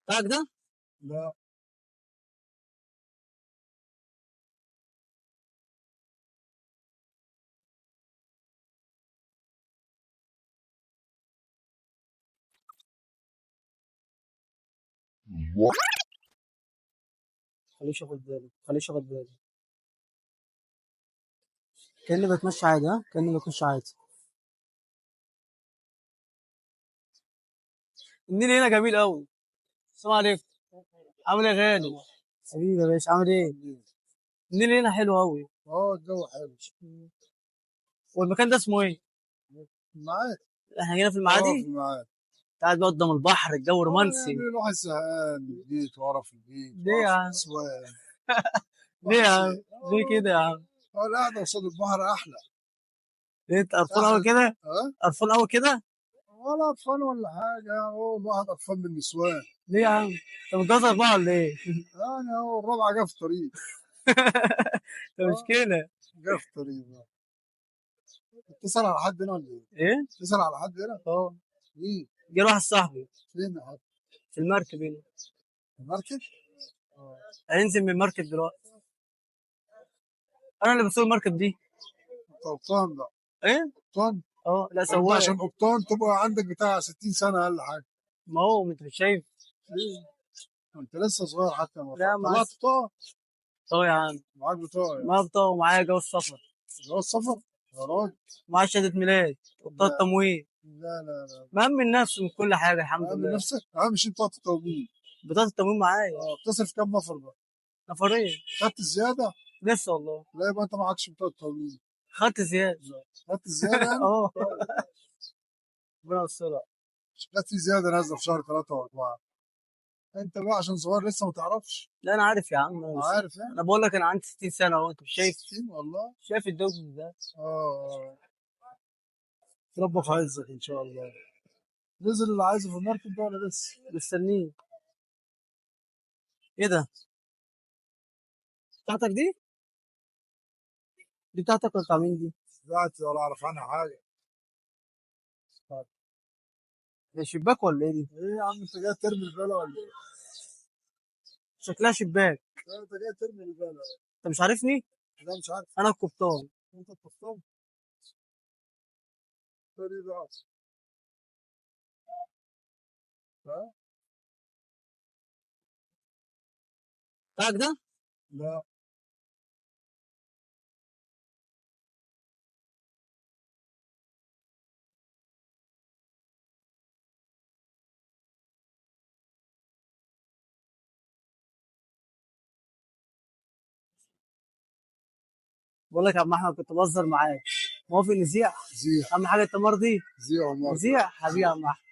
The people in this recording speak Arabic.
بتاعك ده؟ لا. خليش ياخد باله، خليش ياخد باله. كأني بتمشى عادي، ها كأني بتمشى عادي. النيل هنا جميل قوي. السلام عليكم. عامل ايه يا غالي؟ حبيبي يا باشا، عامل ايه؟ النيل هنا حلو قوي. الجو حلو. والمكان ده اسمه ايه؟ معاك. احنا هنا في في المعادي. المعاد. قاعد بقى قدام البحر، الجو رومانسي. يعني الواحد زهقان من البيت ورا في البيت ليه يا ورا في عم؟ النسوان. ليه يا واحد عم؟ زهق. ليه كده يا عم؟ القعدة قصاد البحر أحلى. ليه انت قرفان قوي أحلى. كده؟ ها؟ قرفان قوي كده؟ ولا أطفال ولا حاجة، هو الواحد قرفان من النسوان. ليه يا عم؟ انت متجوز اربعه ولا ايه؟ يعني هو الرابعة جه في الطريق. ده مشكله. جه في الطريق بقى. تسأل على حد هنا ولا إيه؟ ايه؟ تسأل على حد هنا؟ اه. مين؟ جه واحد صاحبي فين يا حد؟ في المركب هنا. المركب؟ هينزل من المركب دلوقتي. انا اللي بسوق المركب دي. قبطان ده. ايه؟ قبطان؟ اه لا طب أنت سواق. عشان قبطان تبقى عندك بتاع 60 سنة أقل حاجة. ما هو انت مش شايف. ليه؟ أنت لسه صغير حتى ما لا معاك. طلعت بطاقة. اه يا عم. معاك بطاقة يعني. ما بطاقة ومعايا جواز سفر. جواز سفر؟ يا راجل. ومعايا شهادة ميلاد وبطاقة لا تموين. لا لا لا. مأمن نفسي من كل حاجة الحمد أهم من لله. نفسك؟ أهم شيء بطاقة التوجيه. بطاقة التموين معايا. بتصرف كام نفر بقى؟ نفرين. خدت الزيادة؟ لسه والله. لا يبقى أنت معكش بطاقة توجيه. خدت زيادة. خدت الزيادة يعني؟ اه. طيب. ربنا يسترها. كانت في زيادة نازلة في شهر 3 و4. أنت بقى عشان صغير لسه ما تعرفش. لا أنا عارف يا عم، أنا بس. عارف يعني؟ أنا بقول لك أنا عندي 60 سنة أهو، أنت مش شايف. 60 والله. شايف الدوب ده. آه. ربنا في عزك إن شاء الله. نزل اللي عايزه في المركب ده ولا لسه؟ مستنيه. إيه ده؟ بتاعتك دي؟ دي بتاعتك ولا بتاع مين دي؟ دلوقتي ولا أعرف عنها حاجة. ده شباك ولا إيه دي؟ إيه يا عم أنت جاي ترمي البلا ولا إيه؟ شكلها شباك. لا أنت جاي ترمي البلا. أنت مش عارفني؟ لا مش عارف. أنا القبطان. أنت القبطان؟ تاني بقى. ها؟ بتاعك ده؟ لا. بقول لك يا عم أحمد كنت بهزر معاك. موافق نذيع؟ زيح. أهم حاجة أنت مرضي؟ زيح ومرة. نذيع حبيبي يا عم أحمد.